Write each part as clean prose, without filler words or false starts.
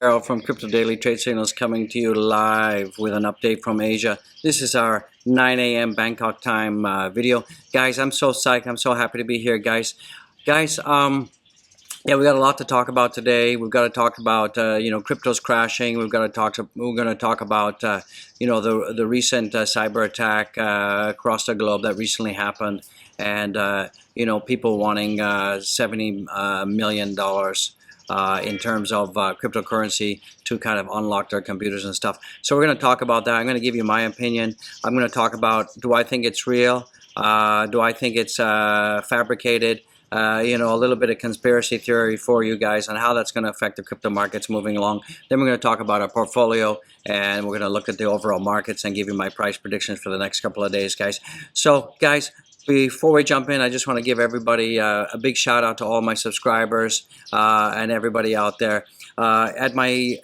Carol from Crypto Daily Trade Signals coming to you live with an update from Asia. This is our 9 a.m. Bangkok time video. Guys, I'm so psyched. I'm so happy to be here, guys. Yeah, we got a lot to talk about today. We've got to talk about crypto's crashing. We're going to talk about the recent cyber attack across the globe that recently happened, and people wanting $70 million in terms of cryptocurrency to kind of unlock their computers and stuff. So we're going to talk about that. I'm going to give you my opinion. I'm going to talk about, do I think it's real? Do I think it's fabricated? A little bit of conspiracy theory for you guys on how that's going to affect the crypto markets moving along. Then we're going to talk about our portfolio, and we're going to look at the overall markets and give you my price predictions for the next couple of days, guys. So, guys, before we jump in, I just want to give everybody a big shout out to all my subscribers and everybody out there. At my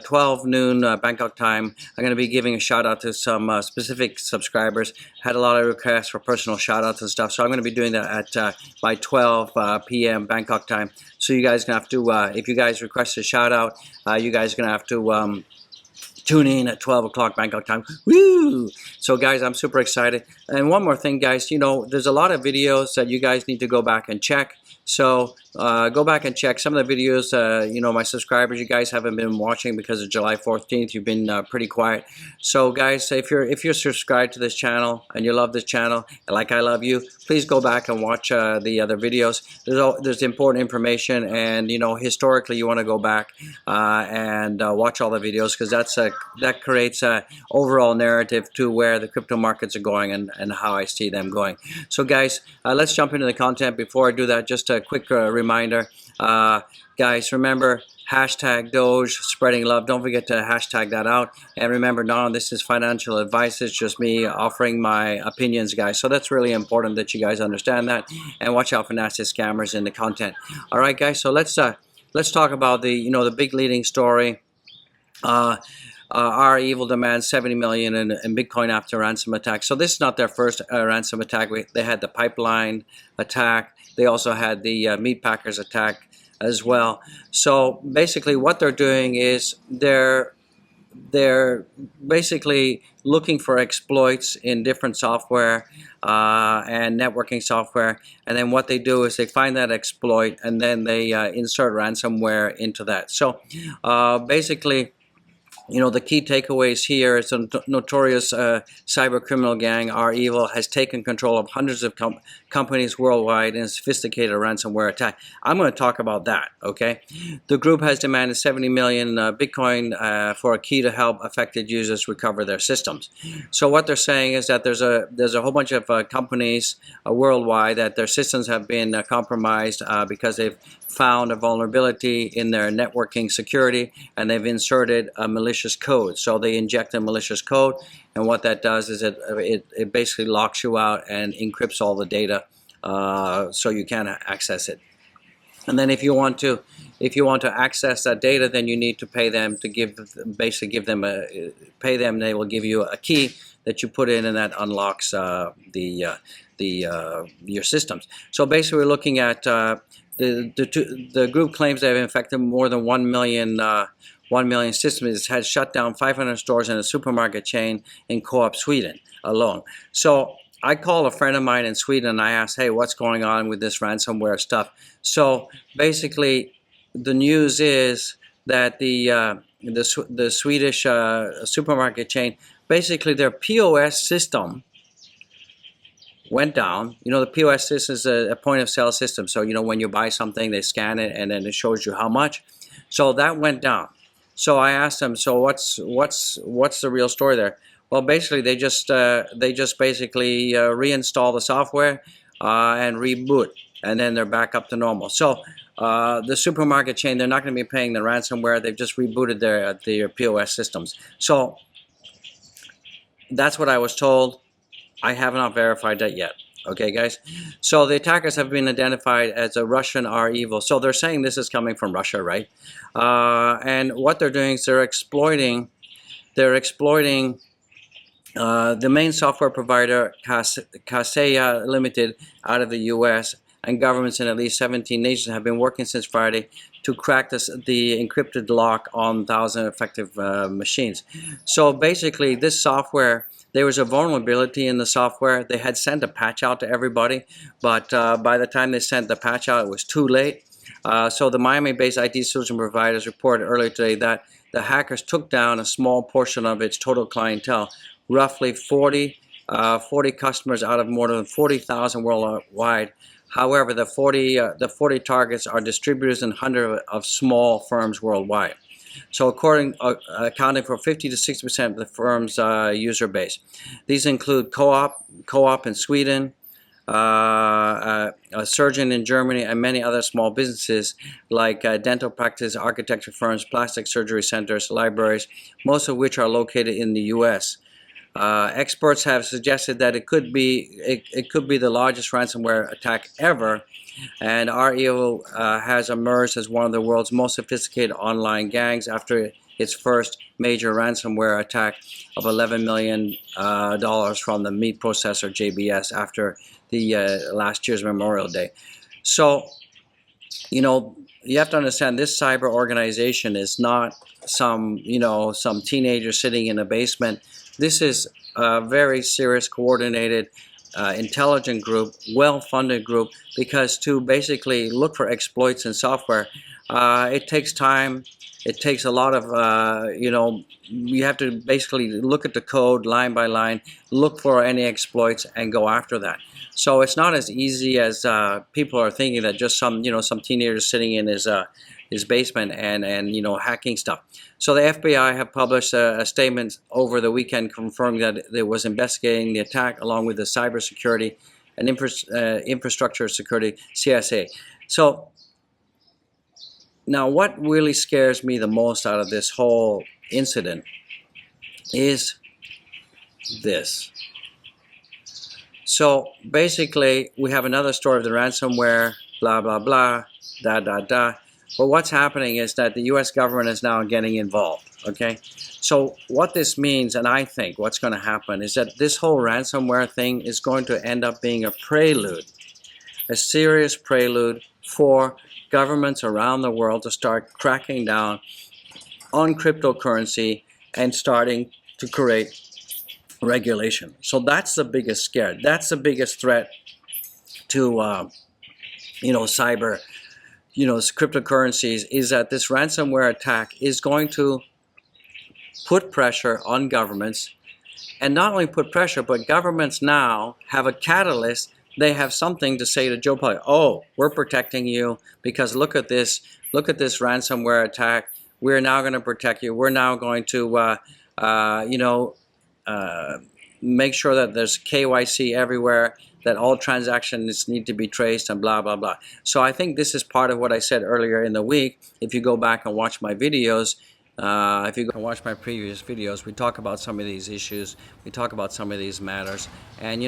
12 noon Bangkok time, I'm going to be giving a shout out to some specific subscribers. Had a lot of requests for personal shout outs and stuff, so I'm going to be doing that at by 12 p.m. Bangkok time. So you guys are going to have to, if you guys request a shout out, you guys are going to have to tune in at 12 o'clock Bangkok time. Woo! So guys, I'm super excited. And one more thing, guys, there's a lot of videos that you guys need to go back and check. So go back and check some of the videos. My subscribers, you guys haven't been watching because of July 14th. You've been pretty quiet. So guys, if you're subscribed to this channel and you love this channel, like I love you, please go back and watch the other videos. There's important information, and historically you want to go back and watch all the videos, because that creates a overall narrative to where the crypto markets are going and how I see them going. So guys, let's jump into the content. Before I do that, just a quick reminder, guys, remember hashtag Doge, spreading love. Don't forget to hashtag that out. And remember, none of this is financial advice. It's just me offering my opinions, guys. So that's really important that you guys understand that, and watch out for nasty scammers in the content. All right, guys. So let's talk about the big leading story. Our evil demands $70 million in Bitcoin after ransom attack. So this is not their first ransom attack. They had the pipeline attack. They also had the meat packers attack as well. So basically what they're doing is they're basically looking for exploits in different software and networking software, and then what they do is they find that exploit and then they insert ransomware into that. So basically, the key takeaways here is a notorious cyber criminal gang, REvil, has taken control of hundreds of companies worldwide in a sophisticated ransomware attack. I'm going to talk about that, okay? The group has demanded 70 million Bitcoin for a key to help affected users recover their systems. So what they're saying is that there's a whole bunch of companies worldwide that their systems have been compromised because they've found a vulnerability in their networking security, and they've inserted a malicious code. So they inject a malicious code, and what that does is it basically locks you out and encrypts all the data so you can't access it. And then if you want to access that data, then you need to pay them to pay them. They will give you a key that you put in, and that unlocks your systems. So basically, we're looking at the group claims they have infected more than 1 million systems. It has shut down 500 stores in a supermarket chain in Co-op, Sweden alone. So I called a friend of mine in Sweden and I asked, hey, what's going on with this ransomware stuff? So basically, the news is that the Swedish supermarket chain, basically their POS system went down. The POS system is a point of sale system. So when you buy something, they scan it and then it shows you how much. So that went down. So I asked them, so what's the real story there? Well, basically they just basically reinstall the software and reboot, and then they're back up to normal. So the supermarket chain, they're not going to be paying the ransomware. They've just rebooted their POS systems. So that's what I was told. I have not verified that yet. Okay, guys. So the attackers have been identified as a Russian REvil. So they're saying this is coming from Russia, right? And what they're doing is they're exploiting the main software provider, Kaseya Limited, out of the U.S. and governments in at least 17 nations have been working since Friday to crack the encrypted lock on 1,000 effective machines. So basically, this software, there was a vulnerability in the software. They had sent a patch out to everybody, but by the time they sent the patch out, it was too late. So the Miami-based IT solution providers reported earlier today that the hackers took down a small portion of its total clientele, roughly 40 customers out of more than 40,000 worldwide. However, the 40 targets are distributors and hundreds of small firms worldwide. So accounting for 50 to 60% of the firm's user base. These include Co-op in Sweden, a surgeon in Germany, and many other small businesses like dental practice, architecture firms, plastic surgery centers, libraries, most of which are located in the U.S. Experts have suggested that it could be the largest ransomware attack ever, and REO has emerged as one of the world's most sophisticated online gangs after its first major ransomware attack of $11 million from the meat processor JBS after the last year's Memorial Day. So, you know, you have to understand this cyber organization is not some teenager sitting in a basement. This is a very serious, coordinated, intelligent group, well-funded group, because to basically look for exploits in software, it takes time. It takes a lot of, you have to basically look at the code line by line, look for any exploits, and go after that. So it's not as easy as people are thinking, that just some teenager sitting in his basement and hacking stuff. So the FBI have published a statement over the weekend confirming that it was investigating the attack along with the cybersecurity and infrastructure security, CSA. So now what really scares me the most out of this whole incident is this. So basically, we have another story of the ransomware, blah, blah, blah, da, da, da. But what's happening is that the U.S. government is now getting involved, okay? So what this means, and I think what's going to happen, is that this whole ransomware thing is going to end up being a prelude, a serious prelude for governments around the world to start cracking down on cryptocurrency and starting to create regulation. So that's the biggest scare. That's the biggest threat to cyber, cryptocurrencies, is that this ransomware attack is going to put pressure on governments, and not only put pressure, but governments now have a catalyst. They have something to say to Joe Public. Oh, we're protecting you because look at this ransomware attack. We're now going to protect you. We're now going to make sure that there's KYC everywhere, that all transactions need to be traced, and blah, blah, blah. So I think this is part of what I said earlier in the week. If you go back and watch my videos, if you go and watch my previous videos, we talk about some of these issues. We talk about some of these matters. And,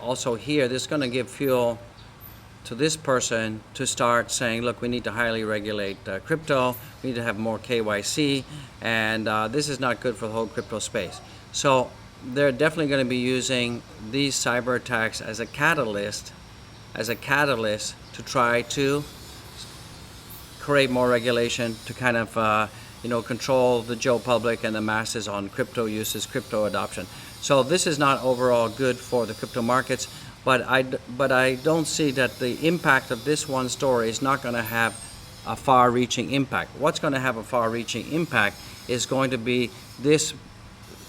also here, this is going to give fuel to this person to start saying, look, we need to highly regulate crypto. We need to have more KYC. And this is not good for the whole crypto space. So they're definitely going to be using these cyber attacks as a catalyst to try to create more regulation, to kind of control the Joe Public and the masses on crypto uses, crypto adoption. So this is not overall good for the crypto markets, but I don't see that the impact of this one story is not going to have a far-reaching impact. What's going to have a far-reaching impact is going to be this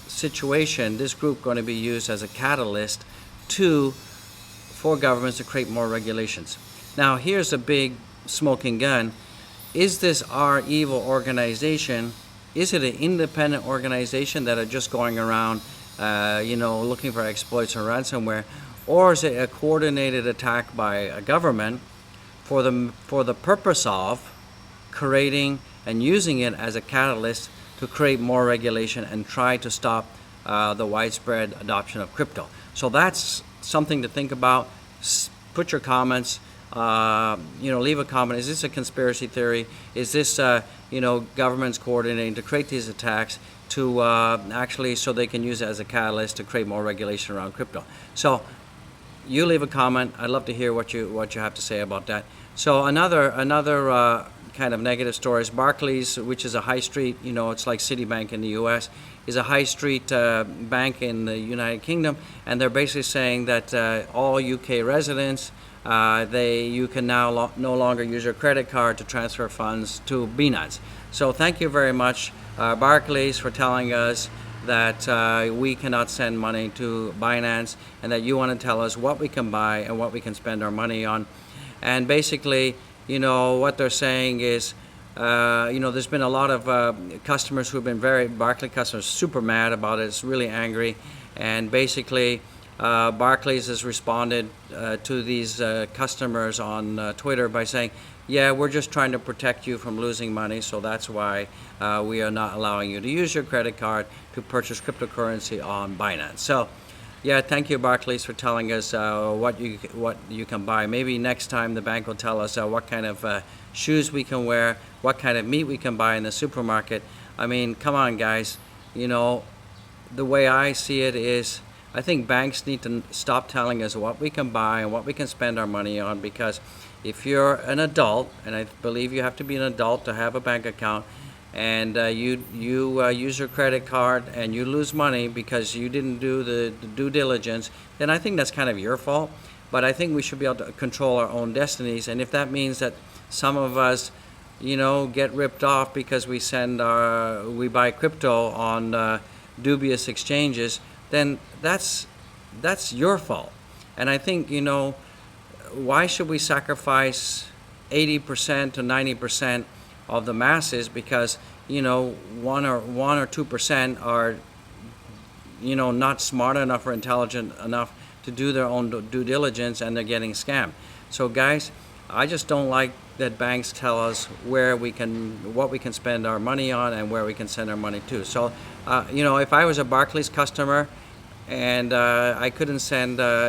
situation, this group going to be used as a catalyst for governments to create more regulations. Now here's a big smoking gun. Is this our evil organization? Is it an independent organization that are just going around looking for exploits or ransomware, or is it a coordinated attack by a government for the purpose of creating and using it as a catalyst to create more regulation and try to stop the widespread adoption of crypto? So that's something to think about. Put your comments. Leave a comment. Is this a conspiracy theory? Is this governments coordinating to create these attacks to so they can use it as a catalyst to create more regulation around crypto? So you leave a comment. I'd love to hear what you have to say about that. So another kind of negative story is Barclays, which is a high street, it's like Citibank in the U.S., is a high street bank in the United Kingdom, and they're basically saying that all UK residents, you can now no longer use your credit card to transfer funds to Binance. So thank you very much, Barclays, for telling us that we cannot send money to Binance, and that you want to tell us what we can buy and what we can spend our money on. And basically, what they're saying is, there's been a lot of customers who've been Barclays customers, super mad about it. It's really angry. And basically, Barclays has responded to these customers on Twitter by saying, yeah, we're just trying to protect you from losing money, so that's why we are not allowing you to use your credit card to purchase cryptocurrency on Binance. So, yeah, thank you, Barclays, for telling us what you can buy. Maybe next time the bank will tell us what kind of shoes we can wear, what kind of meat we can buy in the supermarket. I mean, come on, guys. The way I see it is, I think banks need to stop telling us what we can buy and what we can spend our money on, because if you're an adult, and I believe you have to be an adult to have a bank account, and you use your credit card and you lose money because you didn't do the due diligence, then I think that's kind of your fault. But I think we should be able to control our own destinies, and if that means that some of us, get ripped off because we buy crypto on dubious exchanges, then that's your fault. And I think, why should we sacrifice 80% to 90% of the masses because 1 or 2% are not smart enough or intelligent enough to do their own due diligence, and they're getting scammed? So guys, I just don't like that banks tell us what we can spend our money on and where we can send our money to. So if I was a Barclays customer and I couldn't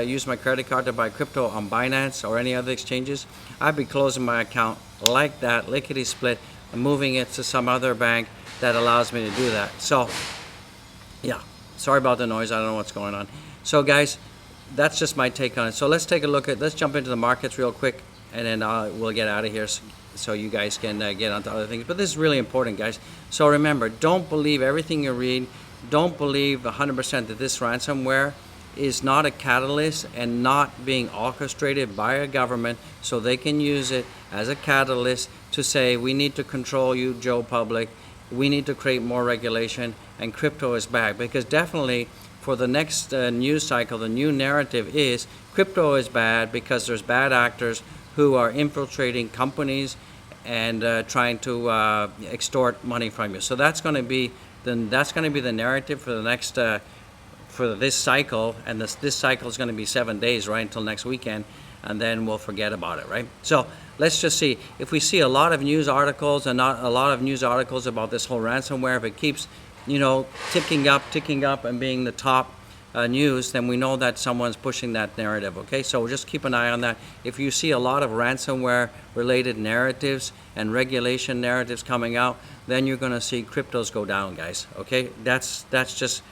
use my credit card to buy crypto on Binance or any other exchanges, I'd be closing my account like that, lickety split, and moving it to some other bank that allows me to do that. So, yeah, sorry about the noise. I don't know what's going on. So, guys, that's just my take on it. So let's jump into the markets real quick, and then we'll get out of here so you guys can get onto other things. But this is really important, guys. So remember, don't believe everything you read. Don't believe 100% that this ransomware is not a catalyst and not being orchestrated by a government so they can use it as a catalyst to say, we need to control you, Joe Public. We need to create more regulation, and crypto is back. Because definitely for the next news cycle, the new narrative is crypto is bad because there's bad actors who are infiltrating companies and trying to extort money from you. So that's going to be the narrative for the next for this cycle, and this cycle is going to be 7 days, right, until next weekend, and then we'll forget about it, right? So let's just see. If we see a lot of news articles and not a lot of news articles about this whole ransomware, if it keeps, ticking up and being the top news, then we know that someone's pushing that narrative, okay? So just keep an eye on that. If you see a lot of ransomware-related narratives and regulation narratives coming out, then you're going to see cryptos go down, guys, okay? That's just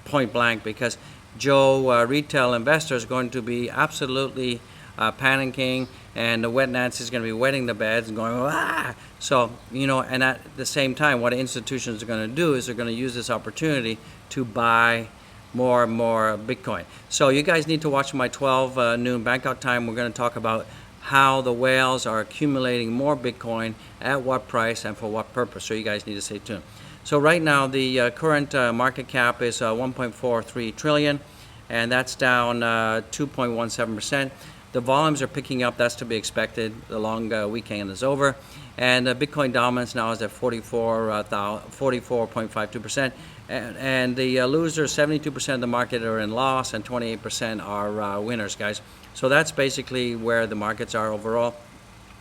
point blank, because Joe, retail investor, is going to be absolutely panicking, and the wet Nancy is going to be wetting the beds and going, ah! So, and at the same time, what institutions are going to do is they're going to use this opportunity to buy more and more Bitcoin. So you guys need to watch my 12 noon Bangkok time. We're going to talk about how the whales are accumulating more Bitcoin, at what price, and for what purpose. So you guys need to stay tuned. So right now, the current market cap is 1.43 trillion, and that's down 2.17%. The volumes are picking up. That's to be expected. The long weekend is over, and Bitcoin dominance now is at 44.52%. And the losers, 72% of the market are in loss, and 28% are winners, guys. So that's basically where the markets are overall.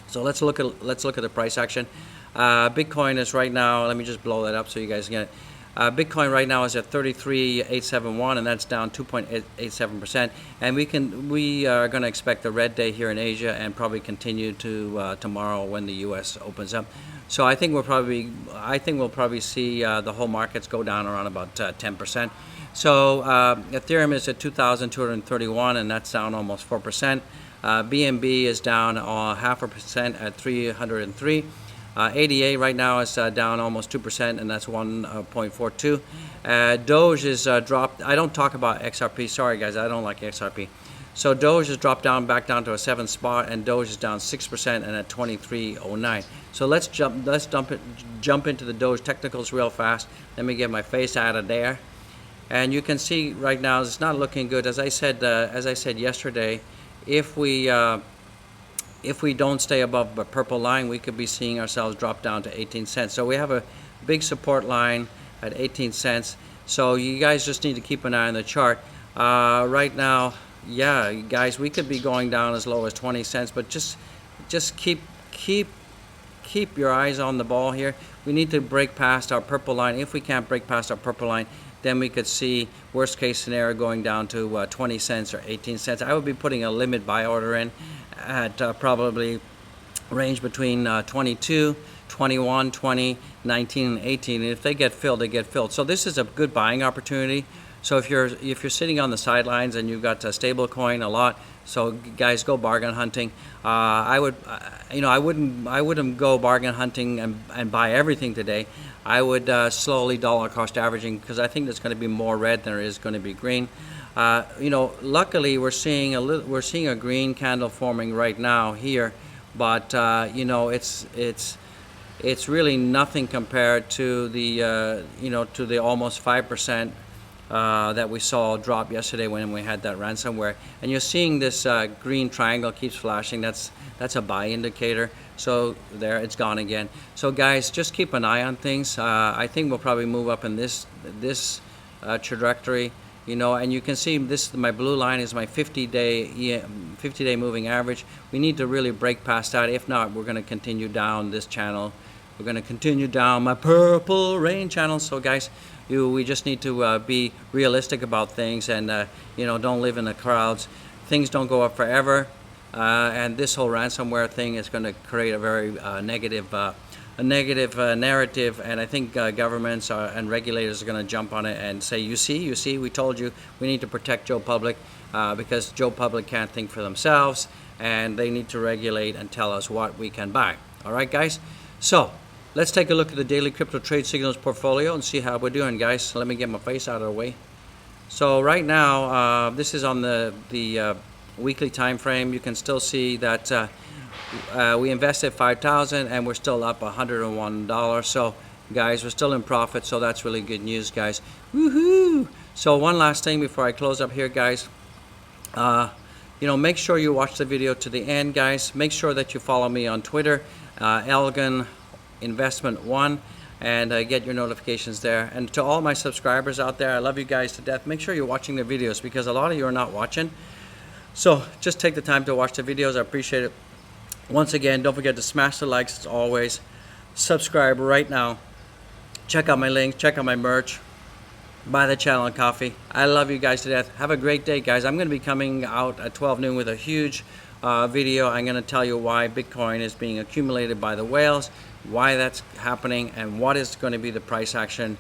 So let's look at the price action. Bitcoin is right now, let me just blow that up so you guys get it. Bitcoin right now is at 33,871, and that's down 2.87%. And we are going to expect a red day here in Asia, and probably continue to tomorrow when the U.S. opens up. So I think we'll probably see the whole markets go down around about 10%. So Ethereum is at 2,231, and that's down almost 4%. BNB is down 0.5% at 303. ADA right now is down almost 2%, and that's 1.42. Doge is dropped. I don't talk about XRP. Sorry, guys, I don't like XRP. So Doge has dropped back down to a 7th spot, and Doge is down 6% and at 23.09. So let's jump into the Doge technicals real fast. Let me get my face out of there, and you can see right now it's not looking good. As I said yesterday, if we don't stay above the purple line, we could be seeing ourselves drop down to 18 cents. So we have a big support line at 18 cents. So you guys just need to keep an eye on the chart. Right now, yeah, guys, we could be going down as low as 20 cents, but just keep your eyes on the ball here. We need to break past our purple line. If we can't break past our purple line, then we could see worst case scenario going down to 20 cents or 18 cents. I would be putting a limit buy order in at probably range between 22, 21, 20, 19, and 18. And if they get filled, they get filled. So this is a good buying opportunity. So if you're sitting on the sidelines and you've got a stable coin a lot, so guys, go bargain hunting. I wouldn't go bargain hunting and buy everything today. I would slowly dollar cost averaging, because I think there's going to be more red than there is going to be green. Luckily we're seeing a green candle forming right now here, but it's really nothing compared to the almost 5% that we saw drop yesterday when we had that ransomware. And you're seeing this green triangle keeps flashing. That's a buy indicator. So there, it's gone again. So guys, just keep an eye on things. I think we'll probably move up in this trajectory. And you can see my blue line is my 50-day moving average. We need to really break past that. If not, we're going to continue down this channel. We're going to continue down my purple rain channel. So guys, we just need to be realistic about things, and don't live in the crowds. Things don't go up forever, and this whole ransomware thing is going to create a very negative narrative, and I think governments and regulators are going to jump on it and say, you see, we told you. We need to protect Joe Public, because Joe Public can't think for themselves, and they need to regulate and tell us what we can buy. All right, guys? So let's take a look at the daily crypto trade signals portfolio and see how we're doing, guys. So let me get my face out of the way. So right now, this is on the weekly time frame. You can still see that we invested $5,000 and we're still up $101. So guys, we're still in profit, so that's really good news, guys. Woohoo! So one last thing before I close up here, guys. Make sure you watch the video to the end, guys. Make sure that you follow me on Twitter, Elgin Investment 1, and get your notifications there. And to all my subscribers out there, I love you guys to death. Make sure you're watching the videos, because a lot of you are not watching. So just take the time to watch the videos. I appreciate it. Once again, don't forget to smash the likes as always. Subscribe right now. Check out my links, check out my merch, buy the channel and coffee. I love you guys to death. Have a great day, guys. I'm going to be coming out at 12 noon with a huge video. I'm going to tell you why Bitcoin is being accumulated by the whales, why that's happening, and what is going to be the price action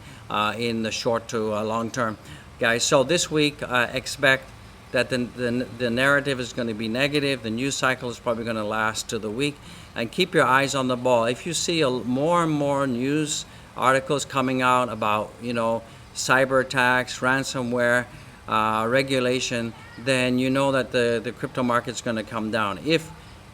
in the short to long term, guys. So this week, expect that the narrative is going to be negative. The news cycle is probably going to last to the week, and keep your eyes on the ball. If you see more and more news articles coming out about cyber attacks, ransomware, regulation, then you know that the crypto market's going to come down.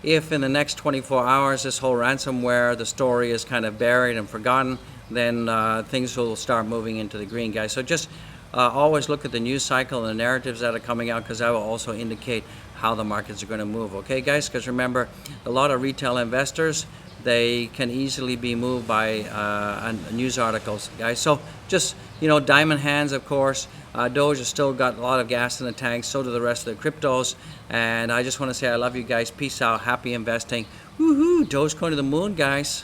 If in the next 24 hours this whole ransomware, the story is kind of buried and forgotten, then things will start moving into the green, guys. So just always look at the news cycle and the narratives that are coming out, because that will also indicate how the markets are going to move. Okay, guys? Because remember, a lot of retail investors, they can easily be moved by news articles, guys. So just, diamond hands, of course. Doge has still got a lot of gas in the tank. So do the rest of the cryptos. And I just want to say I love you guys. Peace out. Happy investing. Woohoo! Dogecoin to the moon, guys.